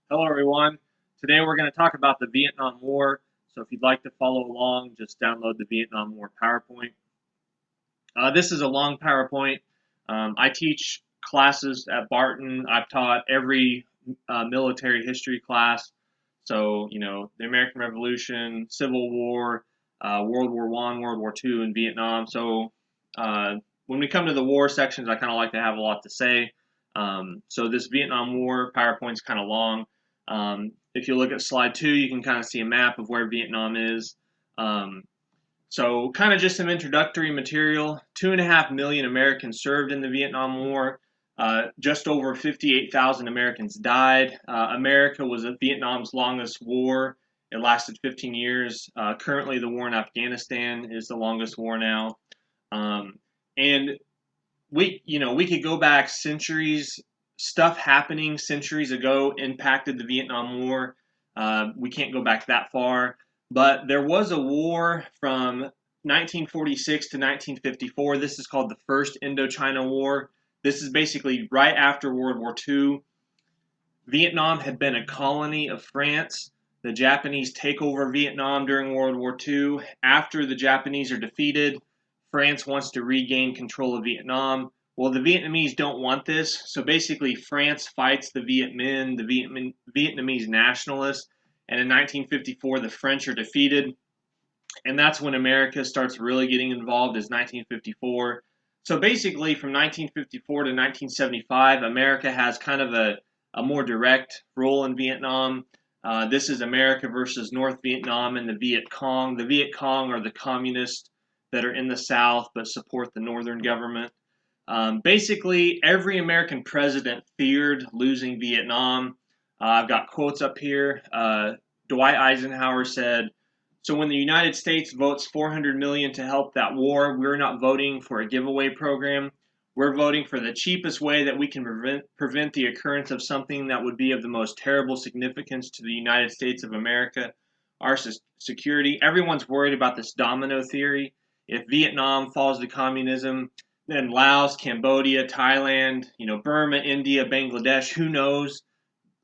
Hello, everyone. Today we're going to talk about the Vietnam War. So, if you'd like to follow along, just download the Vietnam War PowerPoint. This is a long PowerPoint. I teach classes at Barton. I've taught every military history class. So, the American Revolution, Civil War, World War I, World War II, and Vietnam. So, uh, when we come to the war sections, I kind of like to have a lot to say. So, this Vietnam War PowerPoint's kind of long. If you look at slide 2, you can kind of see a map of where Vietnam is. So, kind of just some introductory material. 2.5 million Americans served in the Vietnam War. Just over 58,000 Americans died. America was Vietnam's longest war. It lasted 15 years. Currently, the war in Afghanistan is the longest war now. And we could go back centuries. Stuff happening centuries ago impacted the Vietnam War. We can't go back that far, but there was a war from 1946 to 1954. This is called the First Indochina War. This is basically right after World War II. Vietnam had been a colony of France. The Japanese take over Vietnam during World War II. After the Japanese are defeated, France wants to regain control of Vietnam. Well, the Vietnamese don't want this, so basically France fights the Viet Minh, the Vietnamese nationalists, and in 1954 the French are defeated, and that's when America starts really getting involved is 1954. So basically from 1954 to 1975, America has kind of a more direct role in Vietnam. This is America versus North Vietnam and the Viet Cong. The Viet Cong are the communists that are in the South but support the Northern government. Basically, every American president feared losing Vietnam. I've got quotes up here. Dwight Eisenhower said, "So when the United States votes 400 million to help that war, we're not voting for a giveaway program. We're voting for the cheapest way that we can prevent the occurrence of something that would be of the most terrible significance to the United States of America, our security." Everyone's worried about this domino theory. If Vietnam falls to communism, then Laos, Cambodia, Thailand, Burma, India, Bangladesh, who knows?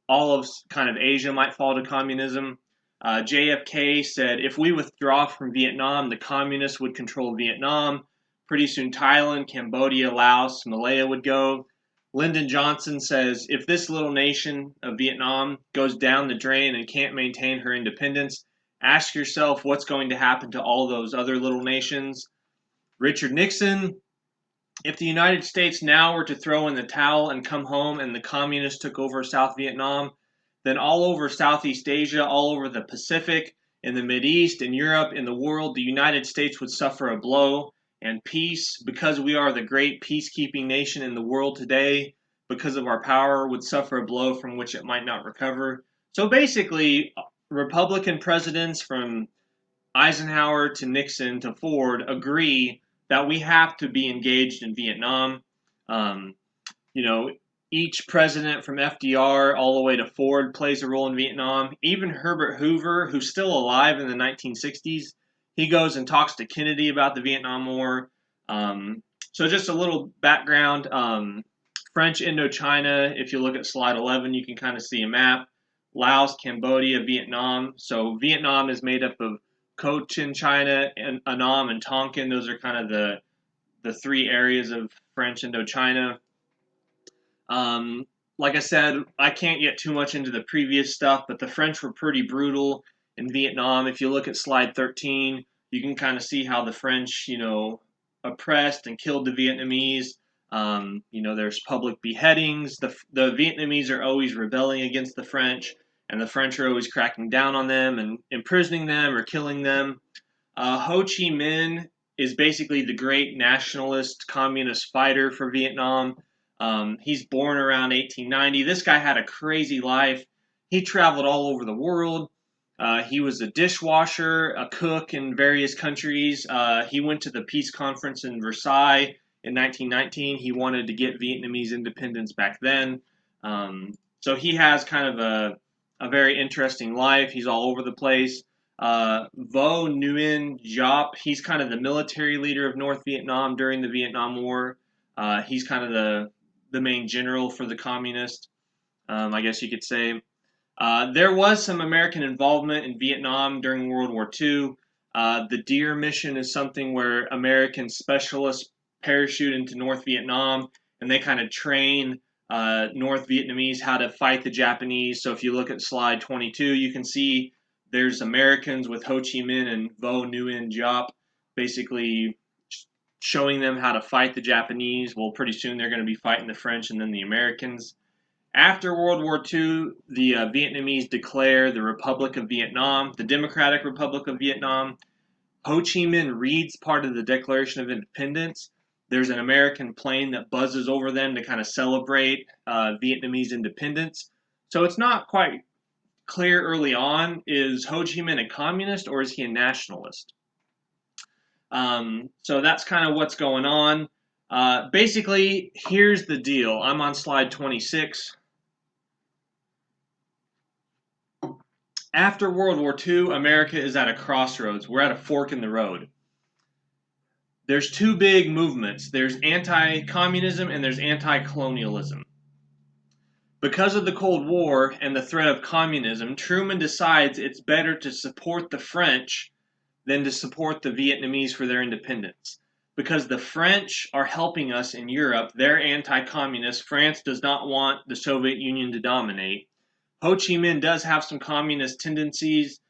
All of kind of Asia might fall to communism. JFK said, if we withdraw from Vietnam, the communists would control Vietnam. Pretty soon, Thailand, Cambodia, Laos, Malaya would go. Lyndon Johnson says, if this little nation of Vietnam goes down the drain and can't maintain her independence, ask yourself what's going to happen to all those other little nations. Richard Nixon, if the United States now were to throw in the towel and come home and the communists took over South Vietnam, then all over Southeast Asia, all over the Pacific, in the Mideast, in Europe, in the world, the United States would suffer a blow. And peace, because we are the great peacekeeping nation in the world today, because of our power, would suffer a blow from which it might not recover. So basically, Republican presidents from Eisenhower to Nixon to Ford agree that we have to be engaged in Vietnam. Um, you know, each president from FDR all the way to Ford plays a role in Vietnam. Even Herbert Hoover, who's still alive in the 1960s, he goes and talks to Kennedy about the Vietnam War. So just a little background. French Indochina, if you look at slide 11, you can kind of see a map. Laos, Cambodia, Vietnam. So Vietnam is made up of Cochin China, and Annam, and Tonkin. Those are kind of the three areas of French Indochina. Like I said, I can't get too much into the previous stuff, but the French were pretty brutal in Vietnam. If you look at slide 13, you can kind of see how the French, oppressed and killed the Vietnamese. There's public beheadings. The Vietnamese are always rebelling against the French, and the French are always cracking down on them and imprisoning them or killing them. Ho Chi Minh is basically the great nationalist communist fighter for Vietnam. He's born around 1890. This guy had a crazy life. He traveled all over the world. He was a dishwasher, a cook in various countries. He went to the peace conference in Versailles in 1919. He wanted to get Vietnamese independence back then. So he has kind of a very interesting life. He's all over the place. Vo Nguyen Giap, he's kind of the military leader of North Vietnam during the Vietnam War. He's kind of the main general for the communists, I guess you could say. There was some American involvement in Vietnam during World War II. The Deer Mission is something where American specialists parachute into North Vietnam and they kind of train North Vietnamese how to fight the Japanese. So if you look at slide 22, you can see there's Americans with Ho Chi Minh and Vo Nguyen Giap basically showing them how to fight the Japanese. Well, pretty soon they're going to be fighting the French and then the Americans. After World War II, the Vietnamese declare the Republic of Vietnam, the Democratic Republic of Vietnam. Ho Chi Minh reads part of the Declaration of Independence. There's an American plane that buzzes over them to kind of celebrate Vietnamese independence. So it's not quite clear early on, is Ho Chi Minh a communist or is he a nationalist? So that's kind of what's going on. Basically, here's the deal. I'm on slide 26. After World War II, America is at a crossroads. We're at a fork in the road. There's two big movements. There's anti-communism and there's anti-colonialism. Because of the Cold War and the threat of communism, Truman decides it's better to support the French than to support the Vietnamese for their independence. Because the French are helping us in Europe, they're anti-communist. France does not want the Soviet Union to dominate. Ho Chi Minh does have some communist tendencies.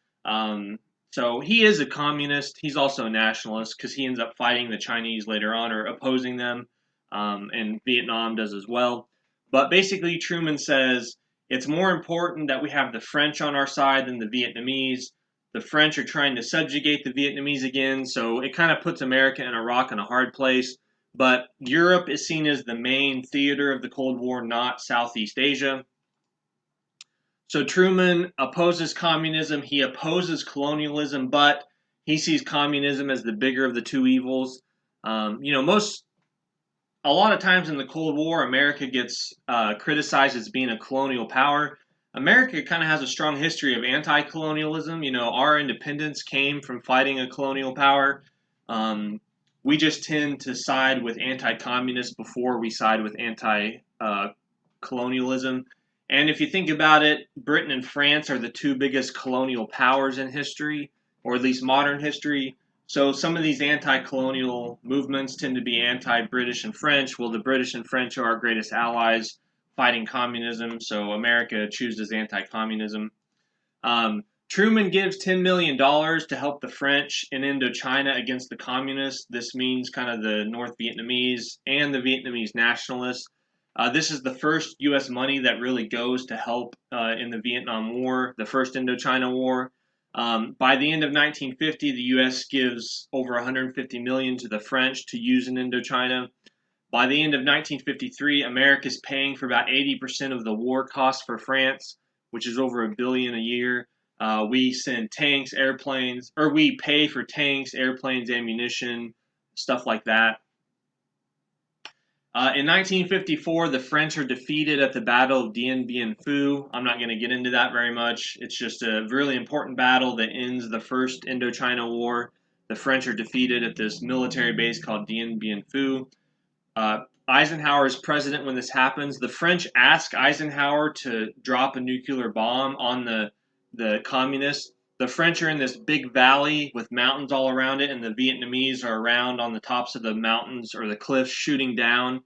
So he is a communist. He's also a nationalist because he ends up fighting the Chinese later on or opposing them, and Vietnam does as well. But basically, Truman says it's more important that we have the French on our side than the Vietnamese. The French are trying to subjugate the Vietnamese again, so it kind of puts America in a rock and a hard place. But Europe is seen as the main theater of the Cold War, not Southeast Asia. So Truman opposes communism, he opposes colonialism, but he sees communism as the bigger of the two evils. A lot of times in the Cold War, America gets criticized as being a colonial power. America kind of has a strong history of anti-colonialism. Our independence came from fighting a colonial power. We just tend to side with anti-communists before we side with anti-colonialism. And if you think about it, Britain and France are the two biggest colonial powers in history, or at least modern history. So some of these anti-colonial movements tend to be anti-British and French. Well, the British and French are our greatest allies fighting communism, so America chooses anti-communism. Truman gives $10 million to help the French in Indochina against the communists. This means kind of the North Vietnamese and the Vietnamese nationalists. This is the first U.S. money that really goes to help in the Vietnam War, the first Indochina War. By the end of 1950, the U.S. gives over $150 million to the French to use in Indochina. By the end of 1953, America is paying for about 80% of the war costs for France, which is over $1 billion a year. We send tanks, airplanes, or we pay for tanks, airplanes, ammunition, stuff like that. In 1954, the French are defeated at the Battle of Dien Bien Phu. I'm not going to get into that very much. It's just a really important battle that ends the First Indochina War. The French are defeated at this military base called Dien Bien Phu. Eisenhower is president when this happens. The French ask Eisenhower to drop a nuclear bomb on the communists. The French are in this big valley with mountains all around it, and the Vietnamese are around on the tops of the mountains or the cliffs shooting down.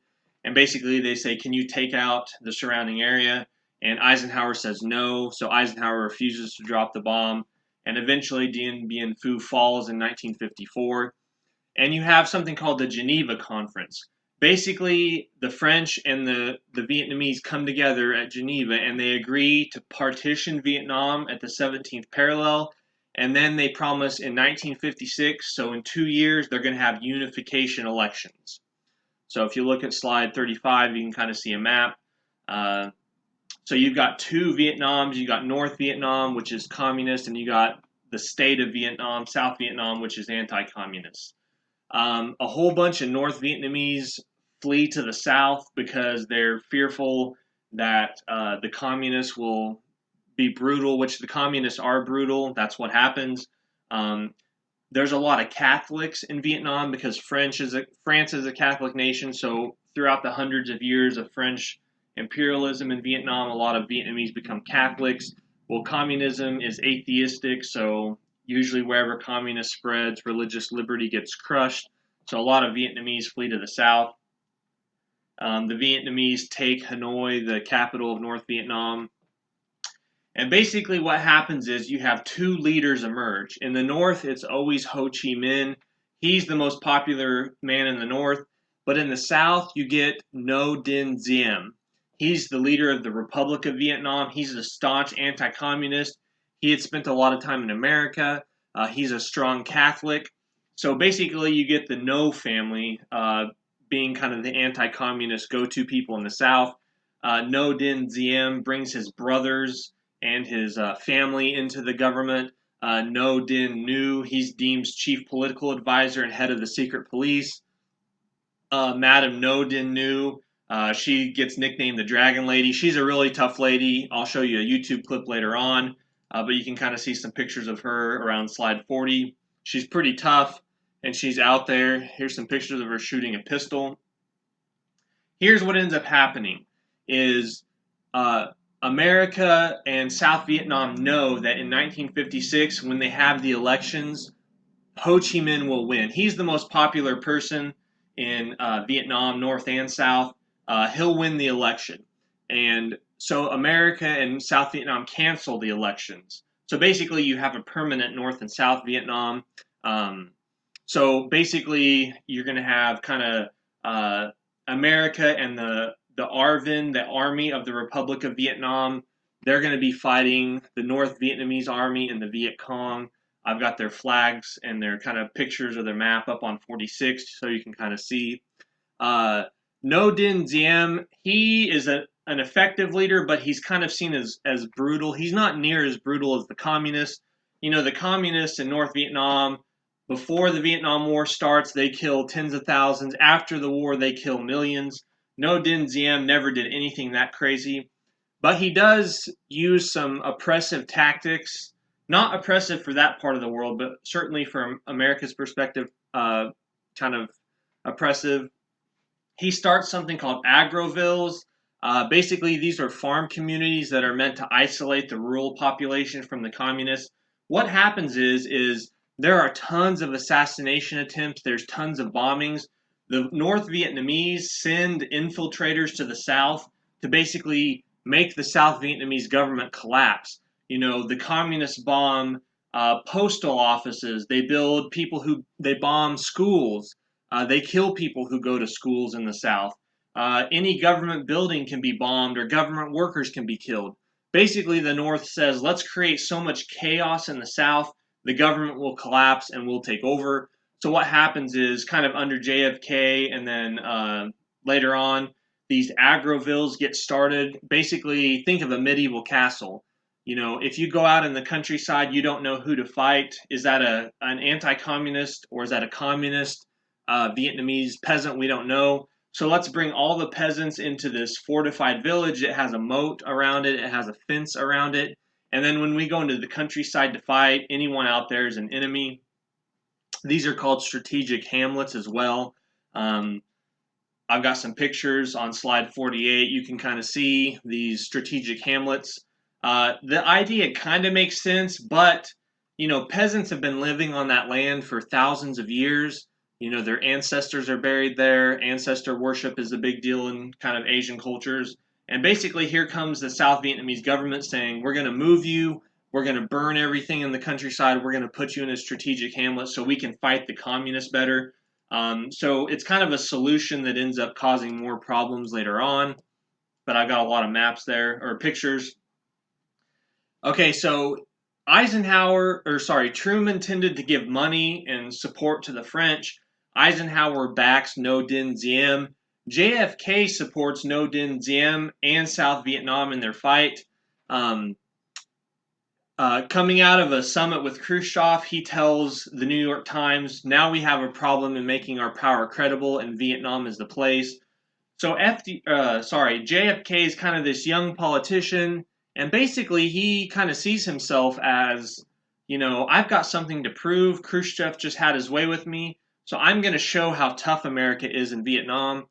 And basically they say, can you take out the surrounding area? And Eisenhower says no, so Eisenhower refuses to drop the bomb. And eventually Dien Bien Phu falls in 1954. And you have something called the Geneva Conference. Basically, the French and the Vietnamese come together at Geneva and they agree to partition Vietnam at the 17th parallel. And then they promise in 1956, so in 2 years, they're going to have unification elections. So if you look at slide 35, you can kind of see a map. So you've got two Vietnams. You've got North Vietnam, which is communist, and you got the state of Vietnam, South Vietnam, which is anti-communist. A whole bunch of North Vietnamese flee to the south because they're fearful that the communists will be brutal, which the communists are brutal. That's what happens. There's a lot of Catholics in Vietnam because France is a Catholic nation. So throughout the hundreds of years of French imperialism in Vietnam, a lot of Vietnamese become Catholics. Well, communism is atheistic, so usually wherever communist spreads, religious liberty gets crushed. So a lot of Vietnamese flee to the south. The Vietnamese take Hanoi, the capital of North Vietnam. And basically, what happens is you have two leaders emerge. In the north, it's always Ho Chi Minh. He's the most popular man in the north. But in the south, you get Ngo Dinh Diem. He's the leader of the Republic of Vietnam. He's a staunch anti communist. He had spent a lot of time in America. He's a strong Catholic. So basically, you get the Ngo family being kind of the anti communist go to people in the south. Ngo Dinh Diem brings his brothers and his family into the government. Ngo Dinh Nhu, he's deemed chief political advisor and head of the secret police. Madam Ngo Dinh Nhu, she gets nicknamed the Dragon Lady. She's a really tough lady. I'll show you a YouTube clip later on, but you can kind of see some pictures of her around slide 40. She's pretty tough, and she's out there. Here's some pictures of her shooting a pistol. Here's what ends up happening is America and South Vietnam know that in 1956, when they have the elections, Ho Chi Minh will win. He's the most popular person in Vietnam, North and South. He'll win the election. And so America and South Vietnam cancel the elections. So basically, you have a permanent North and South Vietnam. So basically, you're going to have kind of America and the ARVN, the Army of the Republic of Vietnam. They're going to be fighting the North Vietnamese Army and the Viet Cong. I've got their flags and their kind of pictures of their map up on 46 so you can kind of see. Ngo Dinh Diem, he is an effective leader, but he's kind of seen as brutal. He's not near as brutal as the communists. You know, the communists in North Vietnam, before the Vietnam War starts, they kill tens of thousands. After the war, they kill millions. Ngo Dinh Diem never did anything that crazy. But he does use some oppressive tactics. Not oppressive for that part of the world, but certainly from America's perspective, kind of oppressive. He starts something called agrovilles. Basically, these are farm communities that are meant to isolate the rural population from the communists. What happens is there are tons of assassination attempts. There's tons of bombings. The North Vietnamese send infiltrators to the South to basically make the South Vietnamese government collapse. You know, the communists bomb postal offices. They bomb schools. They kill people who go to schools in the South. Any government building can be bombed or government workers can be killed. Basically, the North says, let's create so much chaos in the South, the government will collapse and we'll take over. So what happens is kind of under JFK and then later on, these agrovilles get started. Basically, think of a medieval castle. You know, if you go out in the countryside, you don't know who to fight. Is that an anti-communist or is that a communist Vietnamese peasant? We don't know. So let's bring all the peasants into this fortified village. It has a moat around it. It has a fence around it. And then when we go into the countryside to fight, anyone out there is an enemy. These are called strategic hamlets as well. I've got some pictures on slide 48. You can kind of see these strategic hamlets. The idea kind of makes sense, but you know, peasants have been living on that land for thousands of years. You know, their ancestors are buried there. Ancestor worship is a big deal in kind of Asian cultures. And basically, here comes the South Vietnamese government saying, we're going to move you. We're going to burn everything in the countryside. We're going to put you in a strategic hamlet so we can fight the communists better. So it's kind of a solution that ends up causing more problems later on. But I've got a lot of maps there, or pictures. Okay, so Truman tended to give money and support to the French. Eisenhower backs Ngo Dinh Diem. JFK supports Ngo Dinh Diem and South Vietnam in their fight. Coming out of a summit with Khrushchev, he tells the New York Times, now we have a problem in making our power credible, and Vietnam is the place. So JFK is kind of this young politician, and basically he kind of sees himself as, you know, I've got something to prove. Khrushchev just had his way with me, so I'm going to show how tough America is in Vietnam.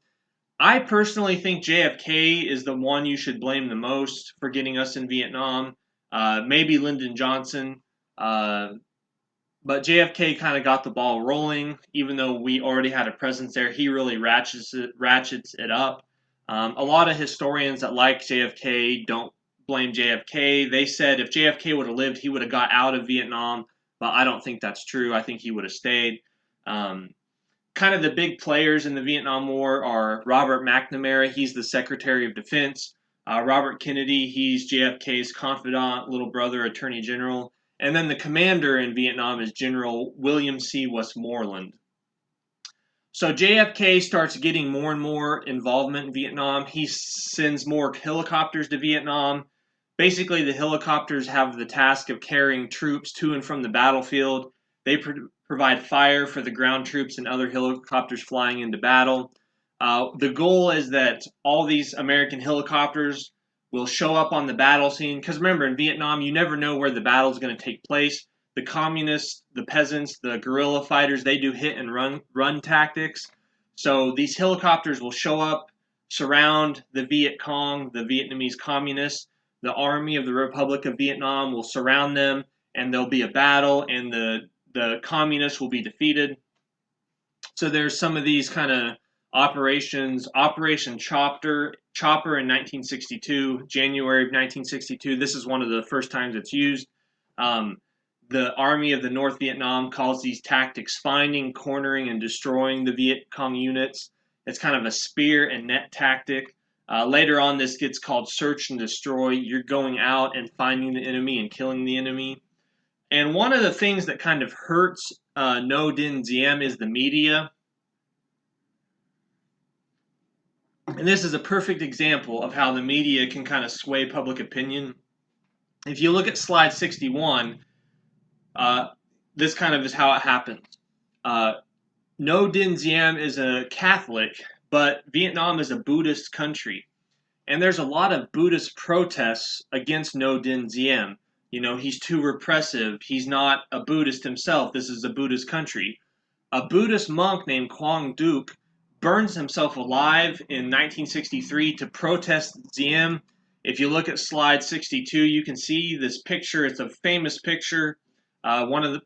I personally think JFK is the one you should blame the most for getting us in Vietnam. maybe Lyndon Johnson. But JFK kind of got the ball rolling, even though we already had a presence there. He really ratchets it up. A lot of historians that like JFK don't blame JFK. They said if JFK would have lived, he would have got out of Vietnam, but I don't think that's true. I think he would have stayed. Kind of the big players in the Vietnam War are Robert McNamara. He's the Secretary of Defense. Robert Kennedy, he's JFK's confidant, little brother, Attorney General. And then the commander in Vietnam is General William C. Westmoreland. So JFK starts getting more and more involvement in Vietnam. He sends more helicopters to Vietnam. Basically, the helicopters have the task of carrying troops to and from the battlefield. They provide fire for the ground troops and other helicopters flying into battle. The goal is that all these American helicopters will show up on the battle scene. Because remember, in Vietnam, you never know where the battle is going to take place. The communists, the peasants, the guerrilla fighters, they do hit and run tactics. So these helicopters will show up, surround the Viet Cong, the Vietnamese communists. The army of the Republic of Vietnam will surround them, and there'll be a battle, and the communists will be defeated. So there's some of these kind of operations. Operation Chopper in 1962, January of 1962. This is one of the first times it's used. The Army of the North Vietnam calls these tactics finding, cornering, and destroying the Viet Cong units. It's kind of a spear and net tactic. Later on, this gets called search and destroy. You're going out and finding the enemy and killing the enemy. And one of the things that kind of hurts Ngo Dinh Diem is the media. And this is a perfect example of how the media can kind of sway public opinion. If you look at slide 61, this kind of is how it happens. Ngo Dinh Diem is a Catholic, but Vietnam is a Buddhist country. And there's a lot of Buddhist protests against Ngo Dinh Diem. You know, he's too repressive. He's not a Buddhist himself. This is a Buddhist country. A Buddhist monk named Quang Duc burns himself alive in 1963 to protest Diem. If you look at slide 62, you can see this picture. It's a famous picture. One of the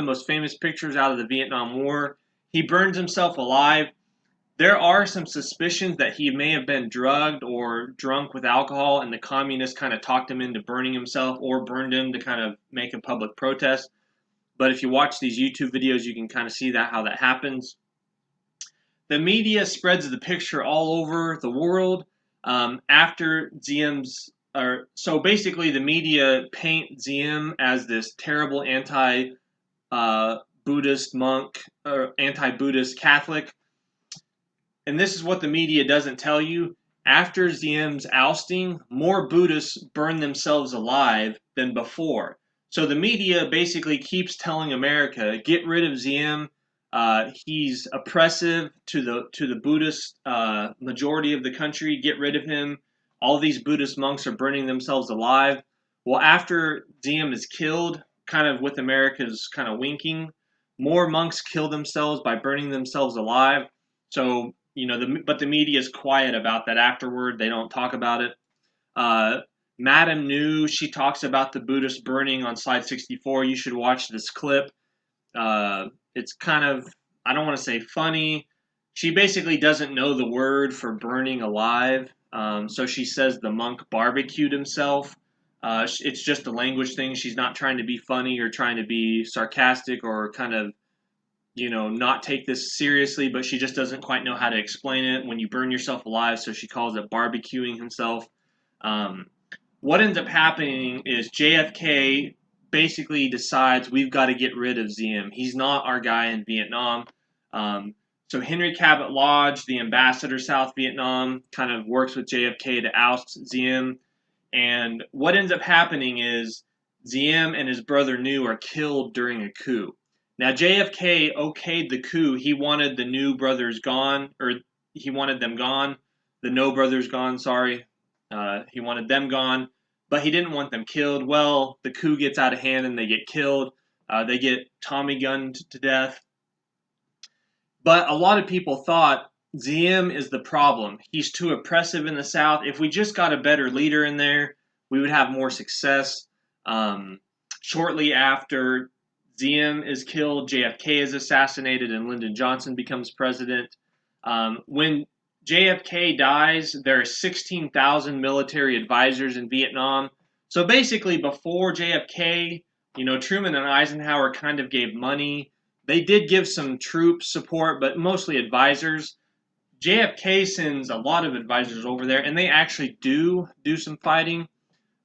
most famous pictures out of the Vietnam War. He burns himself alive. There are some suspicions that he may have been drugged or drunk with alcohol, and the communists kind of talked him into burning himself or burned him to kind of make a public protest. But if you watch these YouTube videos, you can kind of see how that happens. The media spreads the picture all over the world after Diem's. So basically, the media paint Diem as this terrible anti-Buddhist monk or anti-Buddhist Catholic. And this is what the media doesn't tell you. After Diem's ousting, more Buddhists burn themselves alive than before. So the media basically keeps telling America, get rid of Diem. He's oppressive to the Buddhist majority of the country. Get rid of him. All these Buddhist monks are burning themselves alive. Well, after Diem is killed, kind of with America's kind of winking, more monks kill themselves by burning themselves alive. So, you know, but the media is quiet about that afterward. They don't talk about it. Madame New, she talks about the Buddhist burning on slide 64. You should watch this clip. It's kind of, I don't want to say funny. She basically doesn't know the word for burning alive. So she says the monk barbecued himself. It's just a language thing. She's not trying to be funny or trying to be sarcastic or kind of, you know, not take this seriously, but she just doesn't quite know how to explain it when you burn yourself alive, so she calls it barbecuing himself. What ends up happening is JFK basically decides we've got to get rid of Diem. He's not our guy in Vietnam. So Henry Cabot Lodge, the ambassador South Vietnam, kind of works with JFK to oust Diem. And what ends up happening is Diem and his brother New are killed during a coup. Now, JFK okayed the coup. He wanted the New brothers gone, or he wanted them gone. The Ngo brothers gone, sorry. He wanted them gone, but he didn't want them killed. Well, the coup gets out of hand and they get killed. They get Tommy gunned to death. But a lot of people thought Diem is the problem. He's too oppressive in the South. If we just got a better leader in there, we would have more success. Shortly after Diem is killed, JFK is assassinated, and Lyndon Johnson becomes president. When JFK dies, there are 16,000 military advisors in Vietnam. So basically, before JFK, Truman and Eisenhower kind of gave money. They did give some troop support, but mostly advisors. JFK sends a lot of advisors over there, and they actually do some fighting.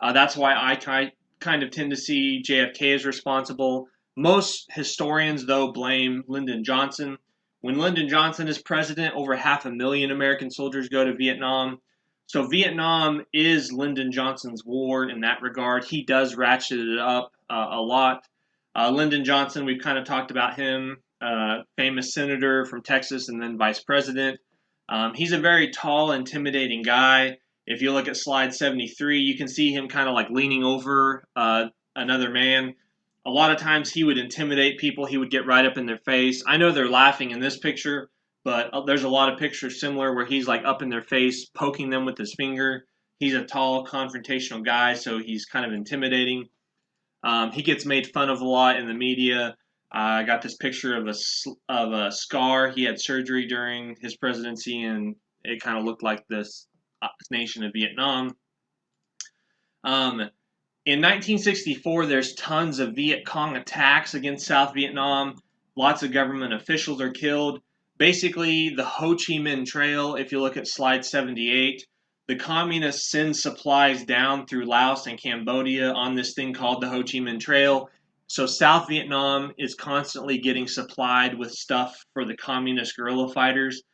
That's why I kind of tend to see JFK as responsible. Most historians, though, blame Lyndon Johnson. When Lyndon Johnson is president, over 500,000 American soldiers go to Vietnam. So Vietnam is Lyndon Johnson's war in that regard. He does ratchet it up a lot. Lyndon Johnson, we've kind of talked about him, famous senator from Texas and then vice president. He's a very tall, intimidating guy. If you look at slide 73, you can see him kind of like leaning over another man. A lot of times he would intimidate people. He would get right up in their face. I know they're laughing in this picture, but there's a lot of pictures similar where he's like up in their face, poking them with his finger. He's a tall, confrontational guy, so he's kind of intimidating. He gets made fun of a lot in the media. I got this picture of a scar. He had surgery during his presidency, and it kind of looked like this nation of Vietnam. In 1964, there's tons of Viet Cong attacks against South Vietnam. Lots of government officials are killed. Basically, the Ho Chi Minh Trail, if you look at slide 78, the communists send supplies down through Laos and Cambodia on this thing called the Ho Chi Minh Trail. So South Vietnam is constantly getting supplied with stuff for the communist guerrilla fighters.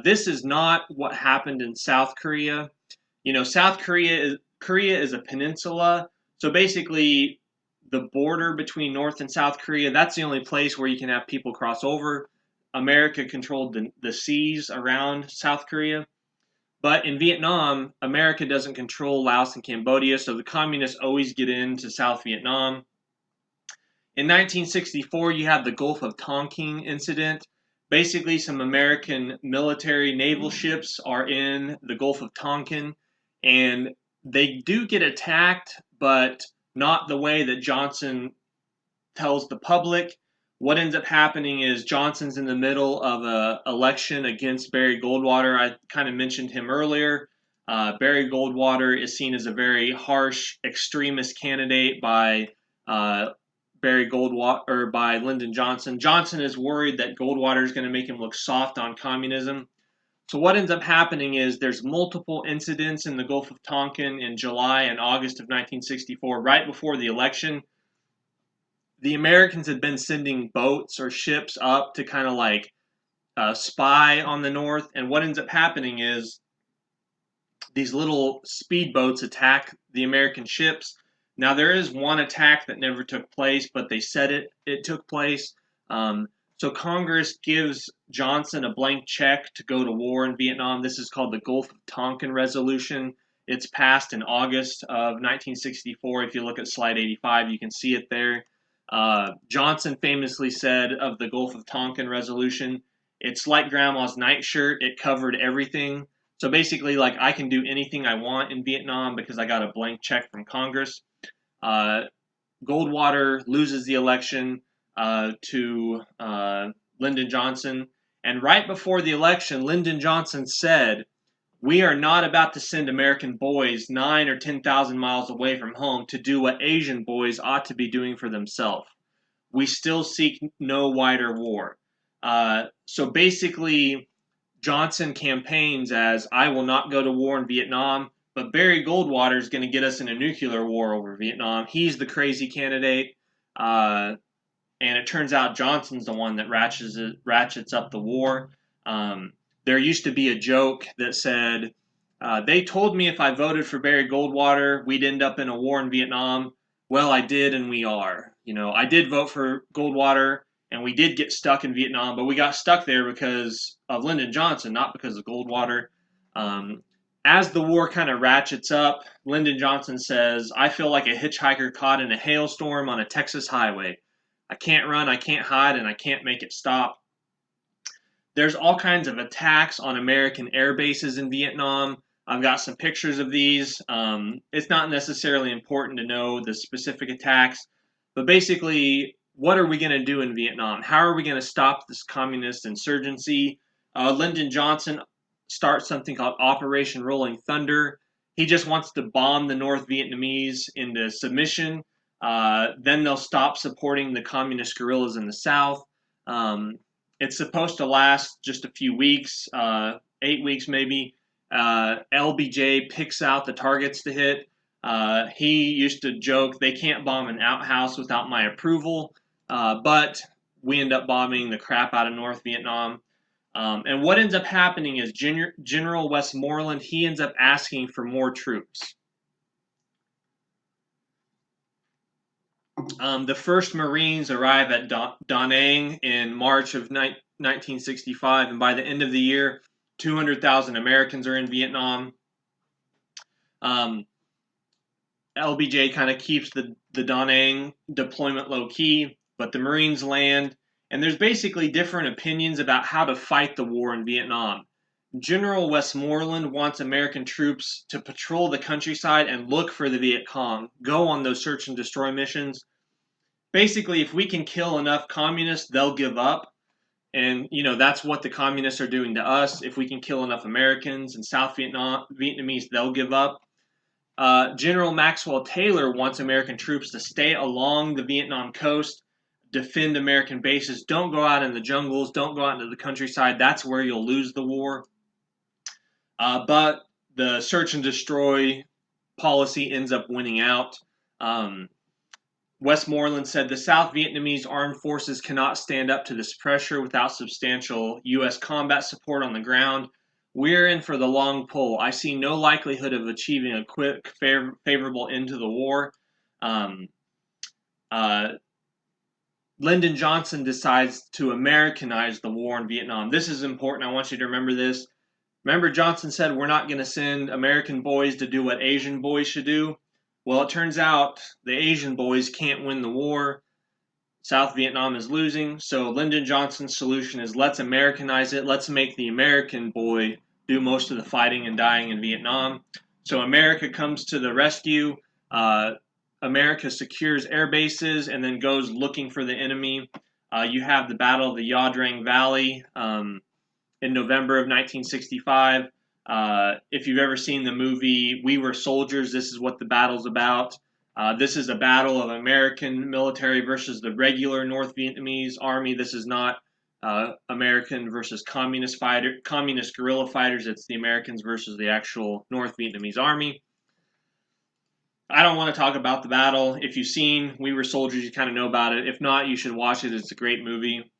This is not what happened in South Korea. South Korea is a peninsula. So basically, the border between North and South Korea, that's the only place where you can have people cross over. America controlled the seas around South Korea. But in Vietnam, America doesn't control Laos and Cambodia, so the communists always get into South Vietnam. In 1964, you have the Gulf of Tonkin incident. Basically, some American military naval ships are in the Gulf of Tonkin, and they do get attacked, but not the way that Johnson tells the public. What ends up happening is Johnson's in the middle of an election against Barry Goldwater. I kind of mentioned him earlier. Barry Goldwater is seen as a very harsh extremist candidate by Barry Goldwater or by Lyndon Johnson. Johnson is worried that Goldwater is going to make him look soft on communism. So what ends up happening is there's multiple incidents in the Gulf of Tonkin in July and August of 1964, right before the election. The Americans had been sending boats or ships up to kind of like spy on the North, and what ends up happening is these little speedboats attack the American ships. Now there is one attack that never took place, but they said it took place. So Congress gives Johnson a blank check to go to war in Vietnam. This is called the Gulf of Tonkin Resolution. It's passed in August of 1964. If you look at slide 85, you can see it there. Johnson famously said of the Gulf of Tonkin Resolution, it's like grandma's nightshirt. It covered everything. So basically, like, I can do anything I want in Vietnam because I got a blank check from Congress. Goldwater loses the election to Lyndon Johnson. And right before the election, Lyndon Johnson said, "We are not about to send American boys 9 or 10,000 miles away from home to do what Asian boys ought to be doing for themselves. We still seek no wider war." So basically, Johnson campaigns as, I will not go to war in Vietnam, but Barry Goldwater is going to get us in a nuclear war over Vietnam. He's the crazy candidate. And it turns out Johnson's the one that ratchets up the war. There used to be a joke that said, they told me if I voted for Barry Goldwater, we'd end up in a war in Vietnam. Well, I did, and we are. I did vote for Goldwater, and we did get stuck in Vietnam, but we got stuck there because of Lyndon Johnson, not because of Goldwater. As the war kind of ratchets up, Lyndon Johnson says, I feel like a hitchhiker caught in a hailstorm on a Texas highway. I can't run, I can't hide, and I can't make it stop. There's all kinds of attacks on American air bases in Vietnam. I've got some pictures of these. It's not necessarily important to know the specific attacks, but basically, what are we going to do in Vietnam? How are we going to stop this communist insurgency? Lyndon Johnson starts something called Operation Rolling Thunder. He just wants to bomb the North Vietnamese into submission. Then they'll stop supporting the communist guerrillas in the South. It's supposed to last just a few weeks, 8 weeks maybe. LBJ picks out the targets to hit. He used to joke, they can't bomb an outhouse without my approval, but we end up bombing the crap out of North Vietnam. And what ends up happening is General Westmoreland, he ends up asking for more troops. The first Marines arrive at Da Nang in March of 1965, and by the end of the year, 200,000 Americans are in Vietnam. LBJ kind of keeps the Da Nang deployment low key, but the Marines land, and there's basically different opinions about how to fight the war in Vietnam. General Westmoreland wants American troops to patrol the countryside and look for the Viet Cong, go on those search and destroy missions. Basically, if we can kill enough communists, they'll give up. And, that's what the communists are doing to us. If we can kill enough Americans and South Vietnamese, they'll give up. General Maxwell Taylor wants American troops to stay along the Vietnam coast, defend American bases. Don't go out in the jungles. Don't go out into the countryside. That's where you'll lose the war. But the search and destroy policy ends up winning out. Westmoreland said the South Vietnamese armed forces cannot stand up to this pressure without substantial U.S. combat support on the ground. We're in for the long pull. I see no likelihood of achieving a quick, favorable end to the war. Lyndon Johnson decides to Americanize the war in Vietnam. This is important. I want you to remember this. Remember, Johnson said we're not going to send American boys to do what Asian boys should do. Well, it turns out the Asian boys can't win the war. South Vietnam is losing. So Lyndon Johnson's solution is let's Americanize it. Let's make the American boy do most of the fighting and dying in Vietnam. So America comes to the rescue. America secures air bases and then goes looking for the enemy. You have the Battle of the Ia Drang Valley in November of 1965. If you've ever seen the movie We Were Soldiers, this is what the battle's about. This is a battle of American military versus the regular North Vietnamese army. This is not American versus communist guerrilla fighters. It's the Americans versus the actual North Vietnamese army. I don't want to talk about the battle. If you've seen We Were Soldiers, you kind of know about it. If not, you should watch it. It's a great movie.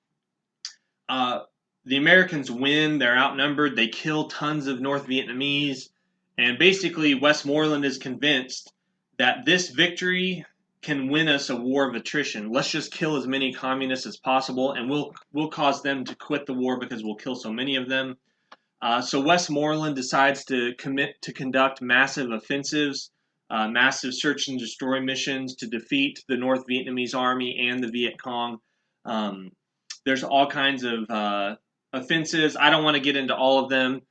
The Americans win. They're outnumbered. They kill tons of North Vietnamese. And basically, Westmoreland is convinced that this victory can win us a war of attrition. Let's just kill as many communists as possible, and we'll cause them to quit the war because we'll kill so many of them. So Westmoreland decides to commit to conduct massive offensives, massive search and destroy missions to defeat the North Vietnamese army and the Viet Cong. There's all kinds of offensives. I don't want to get into all of them.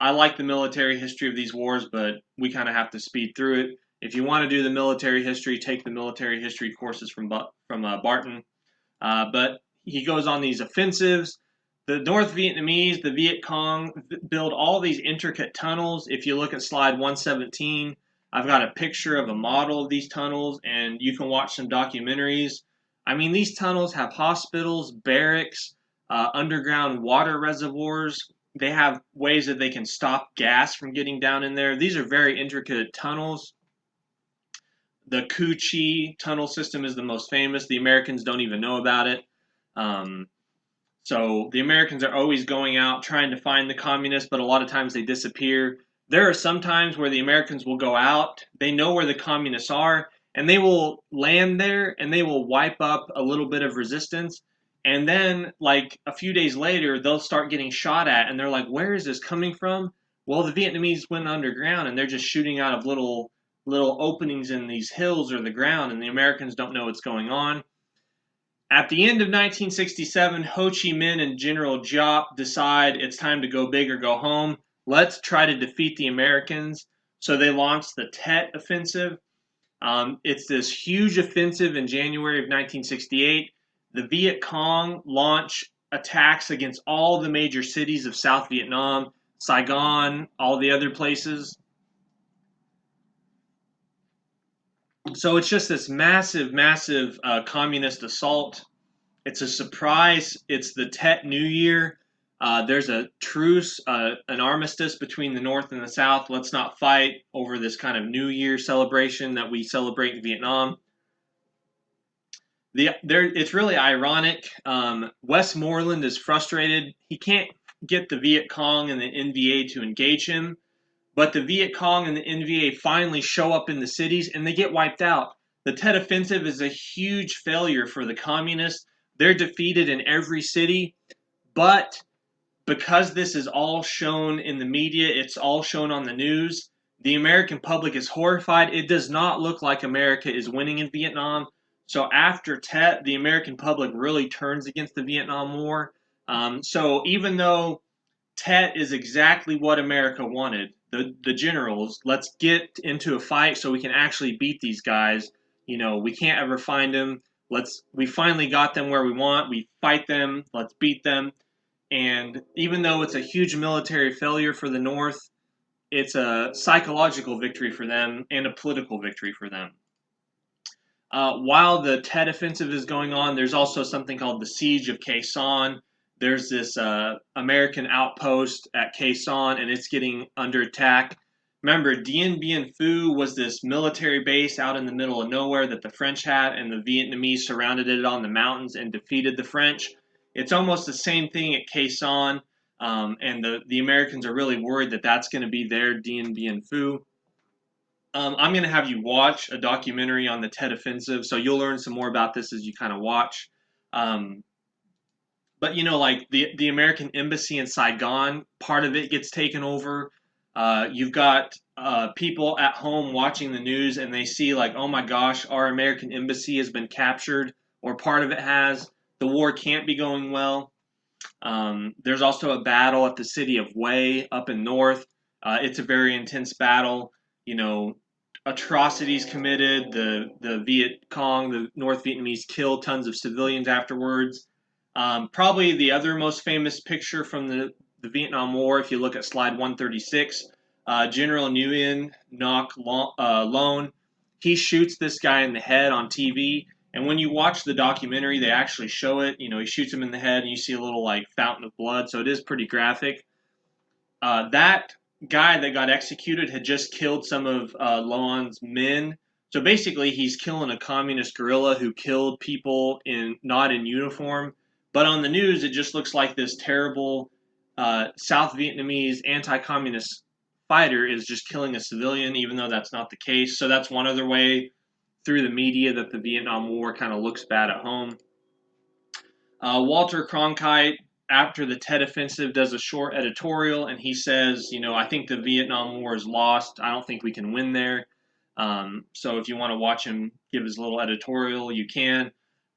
I like the military history of these wars, but we kind of have to speed through it. If you want to do the military history, take the military history courses from Barton. But he goes on these offensives. The North Vietnamese, the Viet Cong, build all these intricate tunnels. If you look at slide 117, I've got a picture of a model of these tunnels, and you can watch some documentaries. I mean, these tunnels have hospitals, barracks, underground water reservoirs. They have ways that they can stop gas from getting down in there. These are very intricate tunnels. The Cu Chi tunnel system is the most famous. The Americans don't even know about it. So the Americans are always going out trying to find the communists, but a lot of times they disappear. There are some times where the Americans will go out. They know where the communists are, and they will land there, and they will wipe up a little bit of resistance. And then, like, a few days later, they'll start getting shot at, and they're like, where is this coming from? Well, the Vietnamese went underground, and they're just shooting out of little openings in these hills or the ground, and the Americans don't know what's going on. At the end of 1967, Ho Chi Minh and General Giap decide it's time to go big or go home. Let's try to defeat the Americans. So they launched the Tet Offensive. It's this huge offensive in January of 1968. The Viet Cong launch attacks against all the major cities of South Vietnam, Saigon, all the other places. So it's just this massive, massive communist assault. It's a surprise. It's the Tet New Year. There's a truce, an armistice between the North and the South. Let's not fight over this kind of New Year celebration that we celebrate in Vietnam. It's really ironic. Westmoreland is frustrated. He can't get the Viet Cong and the NVA to engage him, but the Viet Cong and the NVA finally show up in the cities and they get wiped out. The Tet Offensive is a huge failure for the communists. They're defeated in every city, but because this is all shown in the media, it's all shown on the news, the American public is horrified. It does not look like America is winning in Vietnam. So after Tet, the American public really turns against the Vietnam War. So even though Tet is exactly what America wanted, the generals, let's get into a fight so we can actually beat these guys. You know, we can't ever find them. We finally got them where we want. We fight them. Let's beat them. And even though it's a huge military failure for the North, it's a psychological victory for them and a political victory for them. While the Tet Offensive is going on, there's also something called the Siege of Khe Sanh. There's this American outpost at Khe Sanh, and it's getting under attack. Remember, Dien Bien Phu was this military base out in the middle of nowhere that the French had, and the Vietnamese surrounded it on the mountains and defeated the French. It's almost the same thing at Khe Sanh, and the Americans are really worried that that's going to be their Dien Bien Phu. I'm going to have you watch a documentary on the Tet Offensive, so you'll learn some more about this as you kind of watch. But you know, like the American embassy in Saigon, part of it gets taken over. You've got people at home watching the news, and they see like, oh my gosh, our American embassy has been captured, or part of it has. The war can't be going well. There's also a battle at the city of Hue up in north. It's a very intense battle. You know, atrocities committed. The Viet Cong, the North Vietnamese, killed tons of civilians afterwards. Probably the other most famous picture from the Vietnam War, if you look at slide 136, General Nguyen Ngoc Loan, he shoots this guy in the head on TV. And when you watch the documentary, they actually show it. You know, he shoots him in the head, and you see a little like fountain of blood. So it is pretty graphic. That guy that got executed had just killed some of Loan's men. So basically, he's killing a communist guerrilla who killed people not in uniform. But on the news, it just looks like this terrible South Vietnamese anti-communist fighter is just killing a civilian, even though that's not the case. So that's one other way through the media that the Vietnam War kind of looks bad at home. Walter Cronkite, after the Tet Offensive, does a short editorial, and he says, you know, I think the Vietnam War is lost. I don't think we can win there. So if you want to watch him give his little editorial, you can.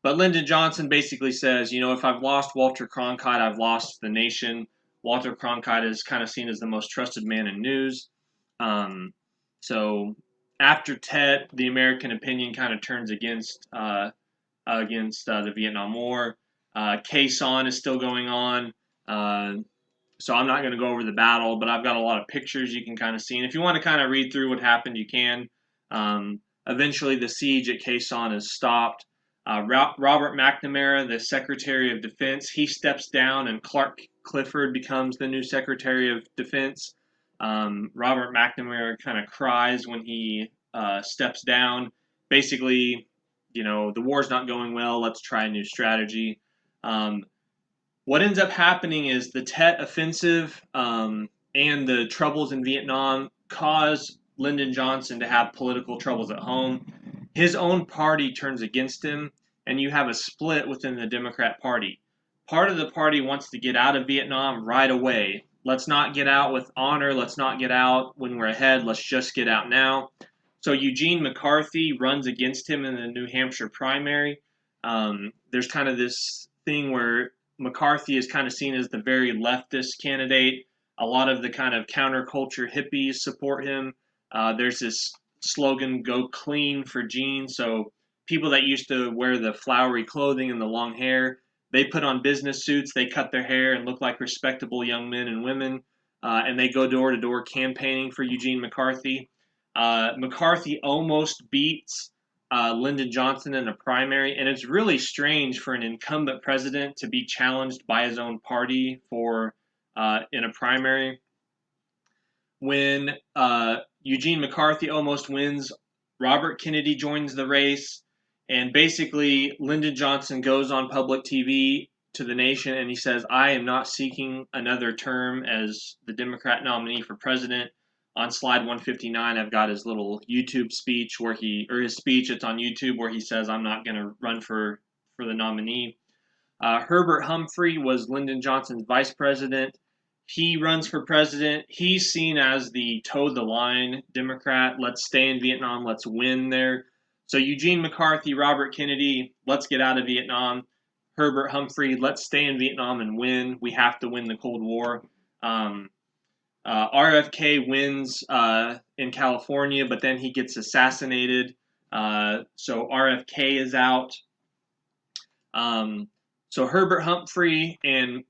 But Lyndon Johnson basically says, you know, if I've lost Walter Cronkite, I've lost the nation. Walter Cronkite is kind of seen as the most trusted man in news. So after Tet, the American opinion kind of turns against the Vietnam War. Khe Sanh is still going on. So I'm not going to go over the battle, but I've got a lot of pictures you can kind of see. And if you want to kind of read through what happened, you can. Eventually, the siege at Khe Sanh is stopped. Robert McNamara, the Secretary of Defense, he steps down, and Clark Clifford becomes the new Secretary of Defense. Robert McNamara kind of cries when he steps down. Basically, you know, the war's not going well. Let's try a new strategy. What ends up happening is the Tet Offensive and the troubles in Vietnam cause Lyndon Johnson to have political troubles at home. His own party turns against him, and you have a split within the Democrat Party. Part of the party wants to get out of Vietnam right away. Let's not get out with honor. Let's not get out when we're ahead. Let's just get out now. So Eugene McCarthy runs against him in the New Hampshire primary. There's kind of this thing where McCarthy is kind of seen as the very leftist candidate. A lot of the kind of counterculture hippies support him. There's this slogan, "Go clean" for Gene. So people that used to wear the flowery clothing and the long hair, they put on business suits, they cut their hair and look like respectable young men and women, and they go door to door campaigning for Eugene McCarthy. McCarthy almost beats Lyndon Johnson in a primary, and it's really strange for an incumbent president to be challenged by his own party for in a primary. When Eugene McCarthy almost wins, Robert Kennedy joins the race, and basically Lyndon Johnson goes on public TV to the nation and he says, "I am not seeking another term as the Democrat nominee for president." On slide 159, I've got his little YouTube speech his speech, it's on YouTube, where he says, "I'm not going to run for the nominee." Herbert Humphrey was Lyndon Johnson's vice president. He runs for president. He's seen as the toe the line Democrat. Let's stay in Vietnam. Let's win there. So Eugene McCarthy, Robert Kennedy, let's get out of Vietnam. Herbert Humphrey, let's stay in Vietnam and win. We have to win the Cold War. RFK wins in California, but then he gets assassinated. So RFK is out. So Herbert Humphrey and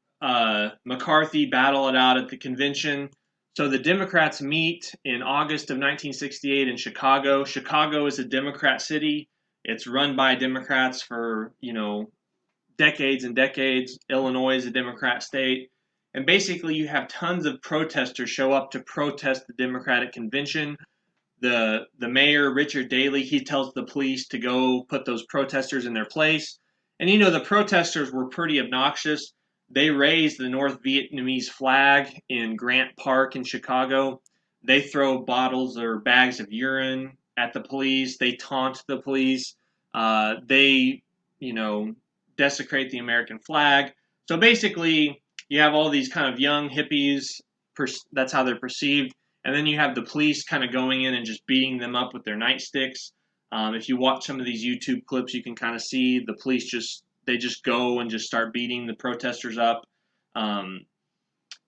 McCarthy battle it out at the convention. So the Democrats meet in August of 1968 in Chicago. Chicago is a Democrat city. It's run by Democrats for, decades and decades. Illinois is a Democrat state. And basically you have tons of protesters show up to protest the Democratic convention. The mayor, Richard Daley, he tells the police to go put those protesters in their place. And the protesters were pretty obnoxious. They raised the North Vietnamese flag in Grant Park in Chicago. They throw bottles or bags of urine at the police. They taunt the police. They, desecrate the American flag. So basically, you have all these kind of young hippies. That's how they're perceived. And then you have the police kind of going in and just beating them up with their nightsticks. If you watch some of these YouTube clips, you can kind of see the police just go and just start beating the protesters up.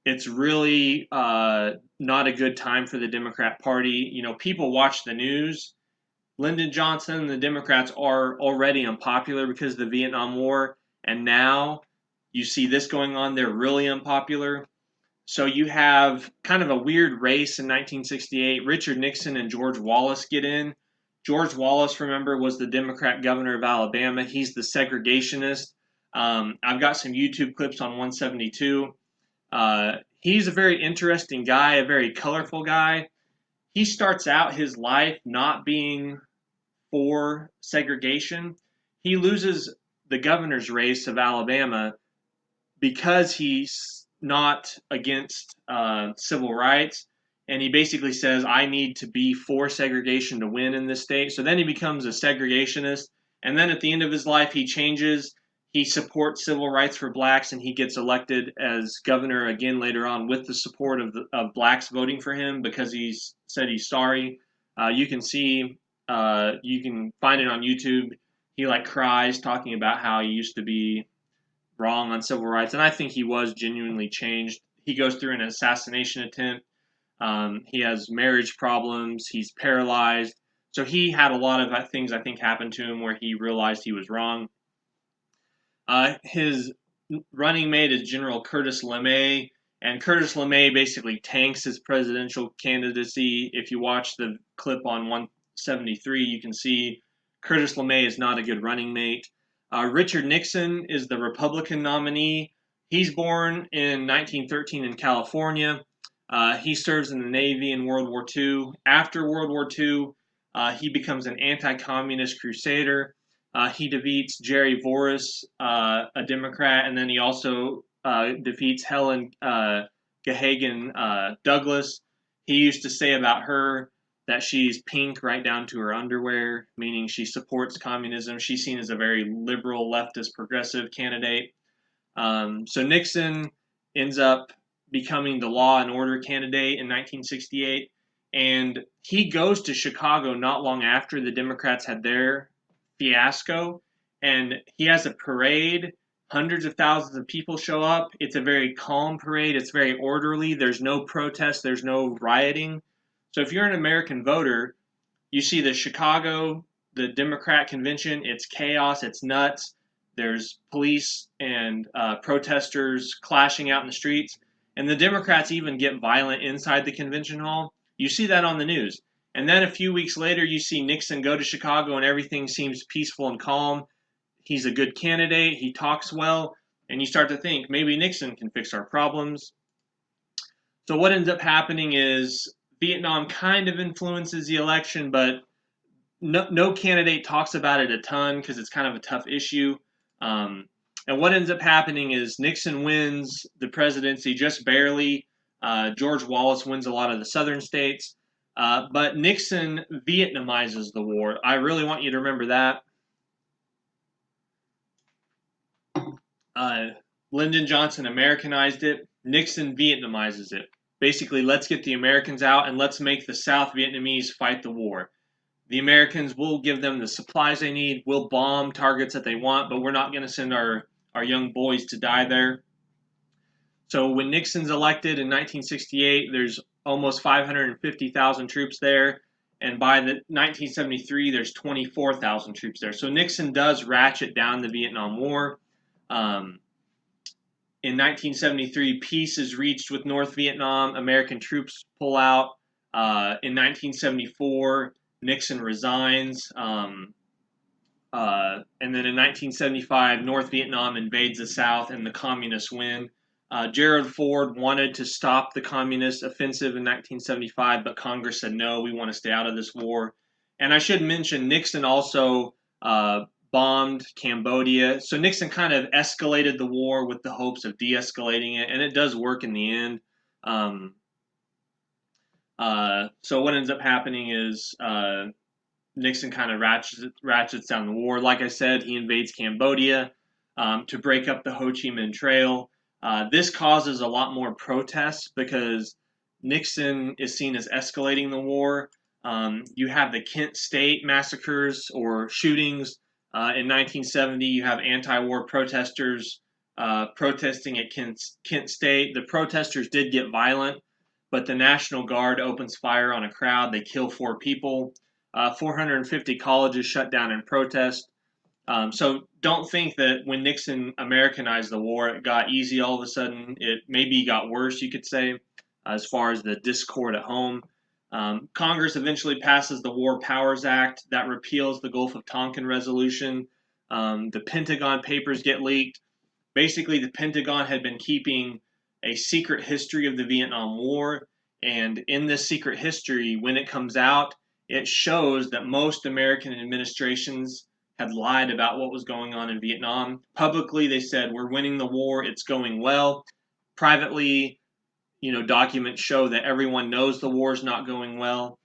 It's really not a good time for the Democrat Party. People watch the news. Lyndon Johnson and the Democrats are already unpopular because of the Vietnam War, and now you see this going on. They're really unpopular. So you have kind of a weird race in 1968. Richard Nixon and George Wallace get in. George Wallace, remember, was the Democrat governor of Alabama. He's the segregationist. I've got some YouTube clips on 172. He's a very interesting guy, a very colorful guy. He starts out his life not being for segregation. He loses the governor's race of Alabama because he's not against civil rights. And he basically says, I need to be for segregation to win in this state. So then he becomes a segregationist. And then at the end of his life, he changes. He supports civil rights for blacks, and he gets elected as governor again later on with the support of blacks voting for him because he's said he's sorry. You can find it on YouTube. He cries talking about how he used to be wrong on civil rights, and I think he was genuinely changed. He goes through an assassination attempt. He has marriage problems. He's paralyzed. So he had a lot of things I think happen to him where he realized he was wrong. His running mate is General Curtis LeMay, and Curtis LeMay basically tanks his presidential candidacy. If you watch the clip on 173, you can see Curtis LeMay is not a good running mate. Richard Nixon is the Republican nominee. He's born in 1913 in California. He serves in the Navy in World War II. After World War II, he becomes an anti-communist crusader. He defeats Jerry Voris, a Democrat, and then he also defeats Helen Gahagan Douglas. He used to say about her that she's pink right down to her underwear, meaning she supports communism. She's seen as a very liberal, leftist, progressive candidate. So Nixon ends up becoming the law and order candidate in 1968, and he goes to Chicago not long after the Democrats had their fiasco, and he has a parade. Hundreds of thousands of people show up. It's a very calm parade. It's very orderly. There's no protest. There's no rioting. So if you're an American voter, you see the Democrat convention. It's chaos. It's nuts. There's police and protesters clashing out in the streets. And the Democrats even get violent inside the convention hall. You see that on the news. And then a few weeks later, you see Nixon go to Chicago and everything seems peaceful and calm. He's a good candidate. He talks well. And you start to think maybe Nixon can fix our problems. So what ends up happening is Vietnam kind of influences the election, but no candidate talks about it a ton because it's kind of a tough issue. And what ends up happening is Nixon wins the presidency just barely. George Wallace wins a lot of the southern states. But Nixon Vietnamizes the war. I really want you to remember that. Lyndon Johnson Americanized it. Nixon Vietnamizes it. Basically, let's get the Americans out and let's make the South Vietnamese fight the war. The Americans will give them the supplies they need. We'll bomb targets that they want, but we're not going to send our young boys to die there. So when Nixon's elected in 1968, there's almost 550,000 troops there. And by the 1973, there's 24,000 troops there. So Nixon does ratchet down the Vietnam War. In 1973, peace is reached with North Vietnam. American troops pull out. In 1974, Nixon resigns. And then in 1975, North Vietnam invades the South and the communists win. Gerald Ford wanted to stop the communist offensive in 1975, but Congress said, no, we want to stay out of this war. And I should mention, Nixon also bombed Cambodia. So Nixon kind of escalated the war with the hopes of de-escalating it, and it does work in the end. So what ends up happening is Nixon kind of ratchets down the war. Like I said, he invades Cambodia to break up the Ho Chi Minh Trail. This causes a lot more protests because Nixon is seen as escalating the war. You have the Kent State massacres or shootings. In 1970, you have anti-war protesters protesting at Kent State. The protesters did get violent, but the National Guard opens fire on a crowd. They kill 4 people. 450 colleges shut down in protest. So don't think that when Nixon Americanized the war, it got easy all of a sudden. It maybe got worse, you could say, as far as the discord at home. Congress eventually passes the War Powers Act that repeals the Gulf of Tonkin Resolution. The Pentagon Papers get leaked. Basically, the Pentagon had been keeping a secret history of the Vietnam War, and in this secret history, when it comes out, it shows that most American administrations had lied about what was going on in Vietnam. Publicly, they said, we're winning the war, it's going well. Privately, documents show that everyone knows the war's not going well.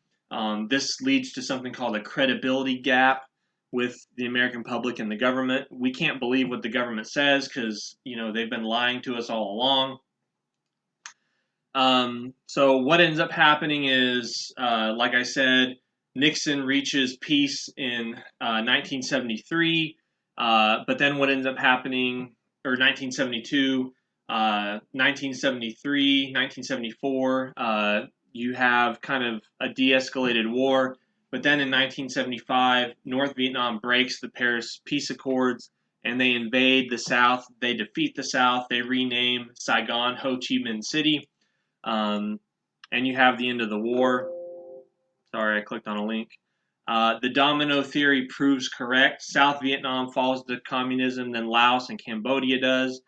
This leads to something called a credibility gap with the American public and the government. We can't believe what the government says because, they've been lying to us all along. So what ends up happening is, like I said, Nixon reaches peace in 1973, but then what ends up happening, or 1972, 1973, 1974, you have kind of a de-escalated war. But then in 1975, North Vietnam breaks the Paris Peace Accords and they invade the South. They defeat the South. They rename Saigon Ho Chi Minh City. And you have the end of the war. Sorry, I clicked on a link. The domino theory proves correct. South Vietnam falls to communism, then Laos and Cambodia does.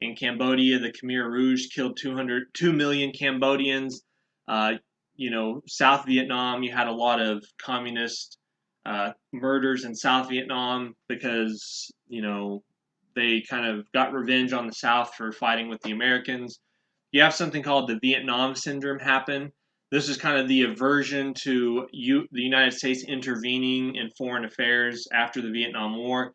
In Cambodia, the Khmer Rouge killed 2 million Cambodians. South Vietnam, you had a lot of communist murders in South Vietnam because, they kind of got revenge on the South for fighting with the Americans. You have something called the Vietnam Syndrome happen. This is kind of the aversion to the United States intervening in foreign affairs after the Vietnam War.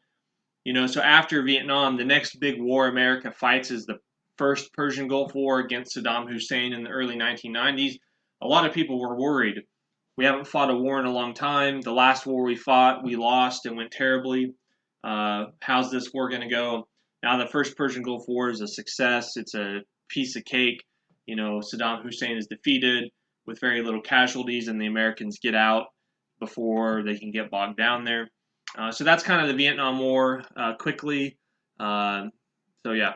So after Vietnam, the next big war America fights is the first Persian Gulf War against Saddam Hussein in the early 1990s. A lot of people were worried. We haven't fought a war in a long time. The last war we fought, we lost and went terribly. how's this war going to go? Now, the first Persian Gulf War is a success. It's a piece of cake. Saddam Hussein is defeated with very little casualties, and the Americans get out before they can get bogged down there. So that's kind of the Vietnam War quickly. So yeah,